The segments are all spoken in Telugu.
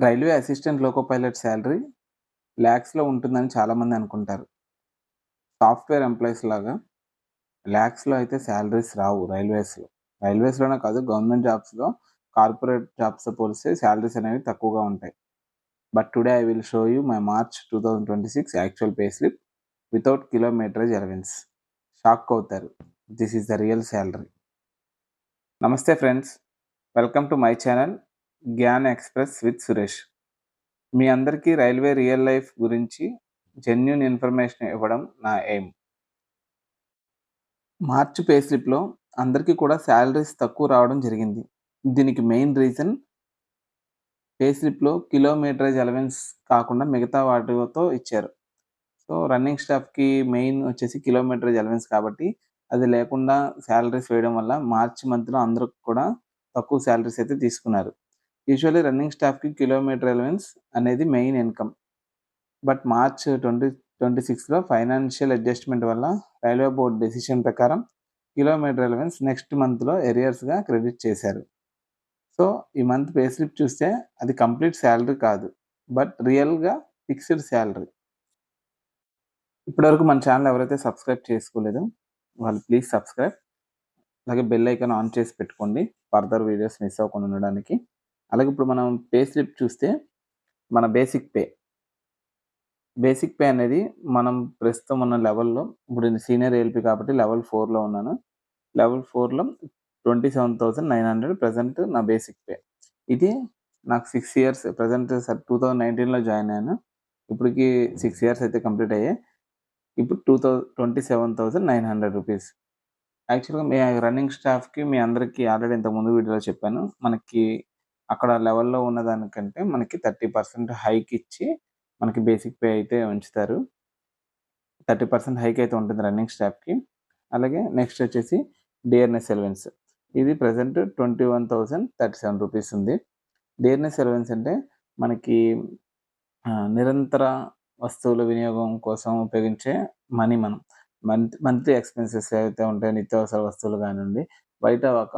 Railway assistant loco pilot salary లాక్స్‌లో ఉంటుందని చాలామంది అనుకుంటారు. సాఫ్ట్‌వేర్ ఎంప్లాయీస్ లాగా లాక్స్‌లో అయితే శాలరీస్ రావు రైల్వేస్‌లో. రైల్వేస్‌లోనే కాదు గవర్నమెంట్ జాబ్స్‌లో, కార్పొరేట్ జాబ్స్‌తో పోలిస్తే శాలరీస్ అనేవి తక్కువగా ఉంటాయి. But today I will show you my March 2026 actual pay slip without kilometerage allowance. Shock అవుతారు. This is the real salary. Namaste friends. Welcome to my channel Gyan Express with Suresh. మీ అందరికీ రైల్వే రియల్ లైఫ్ గురించి జెన్యూన్ ఇన్ఫర్మేషన్ ఇవ్వడం నా ఎయిమ్. మార్చ్ పే స్లిప్‌లో అందరికీ కూడా శాలరీస్ తక్కువ రావడం జరిగింది. దీనికి మెయిన్ రీజన్ పే స్లిప్‌లో కిలోమీటరేజ్ అలవెన్స్ కాకుండా మిగతా వాటితో ఇచ్చారు. సో, రన్నింగ్ స్టాఫ్‌కి మెయిన్ వచ్చేసి కిలోమీటరేజ్ అలవెన్స్ కాబట్టి అది లేకుండా శాలరీస్ వేయడం వల్ల మార్చ్ మంత్‌లో అందరూ కూడా తక్కువ శాలరీస్ అయితే తీసుకున్నారు. యూజువల్లీ రన్నింగ్ స్టాఫ్‌కి కిలోమీటర్ అలవెన్స్ అనేది మెయిన్ ఇన్‌కమ్. బట్ మార్చ్ 2026లో ఫైనాన్షియల్ అడ్జస్ట్‌మెంట్ వల్ల రైల్వే బోర్డ్ డెసిషన్ ప్రకారం కిలోమీటర్ అలవెన్స్ నెక్స్ట్ మంత్‌లో ఎరియర్స్‌గా క్రెడిట్ చేశారు. సో, ఈ మంత్ పే స్లిప్ చూస్తే అది కంప్లీట్ సాలరీ కాదు. బట్ రియల్‌గా ఫిక్స్డ్ సాలరీ. ఇప్పటివరకు మన ఛానెల్ ఎవరైతే సబ్స్క్రైబ్ చేసుకోలేదో వాళ్ళు ప్లీజ్ సబ్స్క్రైబ్. అలాగే బెల్ ఐకాన్ ఆన్ చేసి పెట్టుకోండి. ఫర్దర్ వీడియోస్ మిస్ అవ్వకుండా ఉండడానికి. అలాగే ఇప్పుడు మనం పే స్లిప్ చూస్తే మన బేసిక్ పే అనేది మనం ప్రస్తుతం ఉన్న లెవెల్‌లో ఇప్పుడు నేను సీనియర్ ఏఎల్‌పీ కాబట్టి లెవెల్ 4లో ఉన్నాను. లెవెల్ 4లో 27,900 ప్రెజెంట్ నా బేసిక్ పే. ఇది నాకు 6 ఇయర్స్ ప్రెజెంట్ 2019లో జాయిన్ అయ్యాను. ఇప్పటికి 6 ఇయర్స్ అయితే కంప్లీట్ అయ్యాయి. ఇప్పుడు 27,900 రూపీస్. యాక్చువల్‌గా మీ రన్నింగ్ స్టాఫ్‌కి మీ అందరికీ ఆల్రెడీ ఇంతకుముందు వీడియోలో చెప్పాను. మనకి అక్కడ లెవెల్‌లో ఉన్నదానికంటే మనకి 30% హైక్ ఇచ్చి మనకి బేసిక్ పే అయితే ఉంచుతారు. 30% హైక్ అయితే ఉంటుంది రన్నింగ్ స్టాఫ్‌కి. అలాగే నెక్స్ట్ వచ్చేసి డిఆర్‌ఎస్ అలవెన్స్. ఇది ప్రెజెంట్ 21,037 రూపీస్ ఉంది. డిఆర్‌ఎస్ అలవెన్స్ అంటే మనకి నిరంతర వస్తువుల వినియోగం కోసం ఉపయోగించే మనీ మనం. మంత్లీ ఎక్స్‌పెన్సెస్ ఏవైతే ఉంటాయో నిత్యావసర వస్తువులు కానివ్వండి, బయట ఒక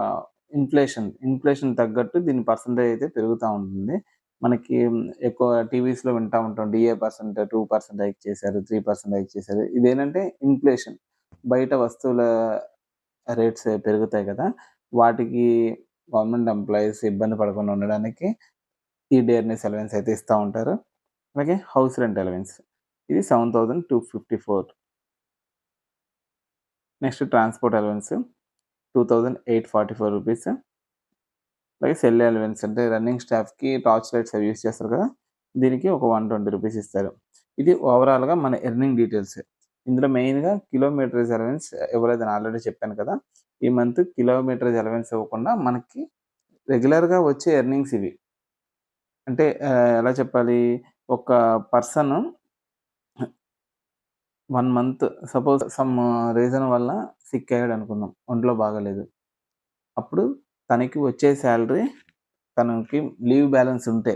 ఇన్‌ఫ్లేషన్ తగ్గట్టు దీని పర్సెంటేజ్ అయితే పెరుగుతా ఉంటుంది. మనకి ఎక్కువ టీవీస్‌లో వింటా ఉంటాం. డీఏ పర్సెంట్ 2% హైక్ చేశారు, 3% హైక్ చేశారు. ఇదేంటంటే ఇన్‌ఫ్లేషన్. బయట వస్తువుల రేట్స్ పెరుగుతాయి కదా! వాటికి గవర్నమెంట్ ఎంప్లాయీస్ ఇబ్బంది పడకుండా ఉండడానికి ఈ డిఆర్‌ఎస్ అలవెన్స్ అయితే ఇస్తా ఉంటారు. అలాగే హౌస్ రెంట్ అలవెన్స్. ఇది 7,254. Next transport allowance 2,844 rupees. అలాగే సెల్ అలవెన్స్ అంటే రన్నింగ్ స్టాఫ్‌కి టార్చ్ లైట్స్ అవి యూజ్ చేస్తారు కదా! దీనికి ఒక 120 రూపీస్ ఇస్తారు. ఇది ఓవరాల్‌గా మన ఎర్నింగ్ డీటెయిల్స్. ఇందులో మెయిన్‌గా కిలోమీటరేజ్ అలవెన్స్ ఇవ్వలేదని ఆల్రెడీ చెప్పాను కదా! ఈ మంత్ కిలోమీటరేజ్ అలవెన్స్ ఇవ్వకుండా మనకి రెగ్యులర్‌గా వచ్చే ఎర్నింగ్స్ ఇవి. అంటే ఎలా చెప్పాలి? ఒక person 1 month suppose some reason వల్ల సిక్ అయ్యాడనుకుందాం. ఒంట్లో బాగాలేదు. అప్పుడు తనకి వచ్చే సాలరీ తనకి లీవ్ బ్యాలెన్స్ ఉంటే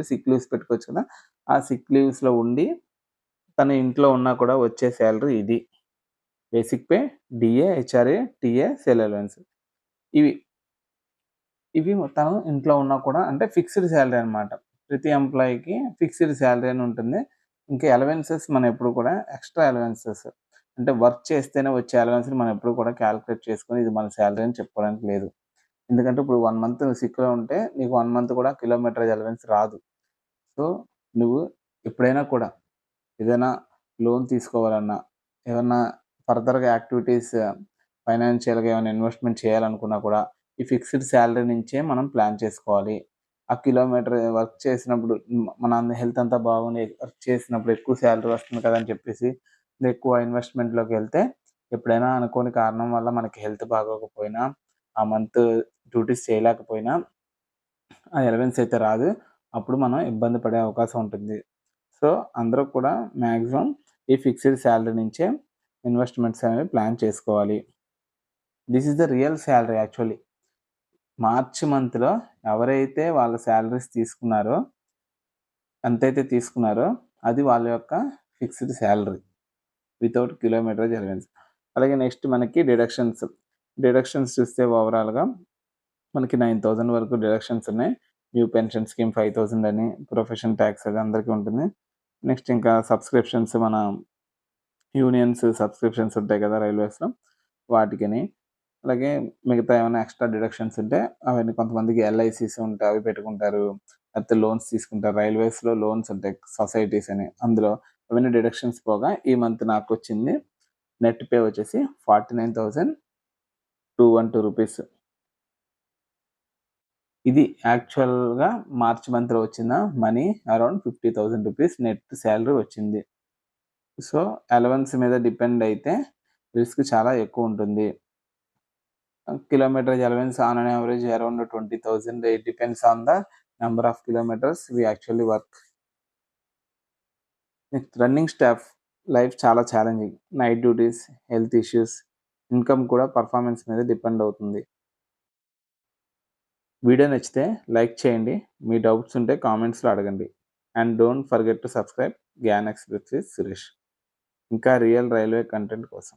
సిక్ లీవ్స్ పెట్టుకోవచ్చు కదా! ఆ సిక్ లీవ్స్‌లో ఉండి తను ఇంట్లో ఉన్నా కూడా వచ్చే సాలరీ ఇది. Basic pay, DA, HRA, TA, cell allowance. ఇవి. ఇవి తను ఇంట్లో ఉన్నా కూడా అంటే ఫిక్స్డ్ సాలరీ అనమాట. ప్రతి ఎంప్లాయీకి ఫిక్స్డ్ సాలరీ అని ఉంటుంది. ఇంకా అలవెన్సెస్ మనం ఎప్పుడు కూడా ఎక్స్‌ట్రా అలవెన్సెస్ అంటే వర్క్ చేస్తేనే వచ్చే అలవెన్స్‌ని మనం ఎప్పుడు కూడా కాలిక్యులేట్ చేసుకొని ఇది మన సాలరీ అని చెప్పుకోవడానికి లేదు. ఎందుకంటే ఇప్పుడు 1 మంత్ సిక్‌లో ఉంటే నీకు 1 మంత్ కూడా కిలోమీటరేజ్ అలవెన్స్ రాదు. సో, నువ్వు ఎప్పుడైనా కూడా ఏదైనా లోన్ తీసుకోవాలన్నా, ఏమన్నా ఫర్దర్‌గా యాక్టివిటీస్ ఫైనాన్షియల్‌గా ఏమైనా ఇన్వెస్ట్‌మెంట్ చేయాలనుకున్నా కూడా, ఈ ఫిక్స్డ్ సాలరీ నుంచే మనం ప్లాన్ చేసుకోవాలి. ఆ కిలోమీటర్ వర్క్ చేసినప్పుడు మన హెల్త్ అంతా బాగుండి వర్క్ చేసినప్పుడు ఎక్కువ సాలరీ వస్తుంది కదా! అని చెప్పేసి ఎక్కువ ఇన్వెస్ట్‌మెంట్‌లోకెళ్తే ఎప్పుడైనా అనుకోని కారణం వల్ల మనకి హెల్త్ బాగోకపోయినా, ఆ మంత్ డ్యూటీస్ చేయలేకపోయినా ఆ అలవెన్స్ అయితే రాదు. అప్పుడు మనం ఇబ్బంది పడే అవకాశం ఉంటుంది. సో, అందరూ కూడా మాక్సిమం ఈ ఫిక్స్డ్ సాలరీ నుంచే ఇన్వెస్ట్‌మెంట్స్ అనేవి ప్లాన్ చేసుకోవాలి. This is the real salary actually. March మంత్‌లో ఎవరైతే వాళ్ళ సాలరీస్ తీసుకున్నారో, ఎంతైతే తీసుకున్నారో అది వాళ్ళ యొక్క fixed salary. Without kilometerage allowance. అలాగే నెక్స్ట్ మనకి డిడక్షన్స్. డిడక్షన్స్ చూస్తే ఓవరాల్‌గా మనకి 9,000 వరకు డిడక్షన్స్ ఉన్నాయి. న్యూ పెన్షన్ స్కీమ్ 5,000 అని, ప్రొఫెషన్ ట్యాక్స్ అది అందరికీ ఉంటుంది. నెక్స్ట్ ఇంకా సబ్స్క్రిప్షన్స్ మన యూనియన్స్ సబ్స్క్రిప్షన్స్ ఉంటాయి కదా రైల్వేస్‌లో వాటికని. అలాగే మిగతా ఏమైనా ఎక్స్‌ట్రా డిడక్షన్స్ ఉంటే అవన్నీ కొంతమందికి ఎల్ఐసీస్ ఉంటాయి అవి పెట్టుకుంటారు. లేకపోతే లోన్స్ తీసుకుంటారు. రైల్వేస్‌లో లోన్స్ ఉంటాయి సొసైటీస్ అని. అందులో అవన్నీ డిడక్షన్స్ పోగా ఈ మంత్ నాకొచ్చింది నెట్ పే వచ్చేసి 49,212 రూపీస్. ఇది యాక్చువల్‌గా మార్చ్ మంత్‌లో వచ్చిన money around 50,000 rupees net salary వచ్చింది. సో, అలవెన్స్ మీద డిపెండ్ అయితే రిస్క్ చాలా ఎక్కువుంటుంది. Kilometerage allowance on an average around 20,000. It depends on the number of kilometers we actually work. Next, running staff life చాలా challenging. Night duties, health issues, income కూడా పర్ఫార్మెన్స్ మీద డిపెండ్ అవుతుంది. వీడియో నచ్చితే లైక్ చేయండి. మీ డౌట్స్ ఉంటే కామెంట్స్‌లో అడగండి. And don't forget to subscribe Gyan Express with Suresh. ఇంకా రియల్ రైల్వే కంటెంట్ కోసం.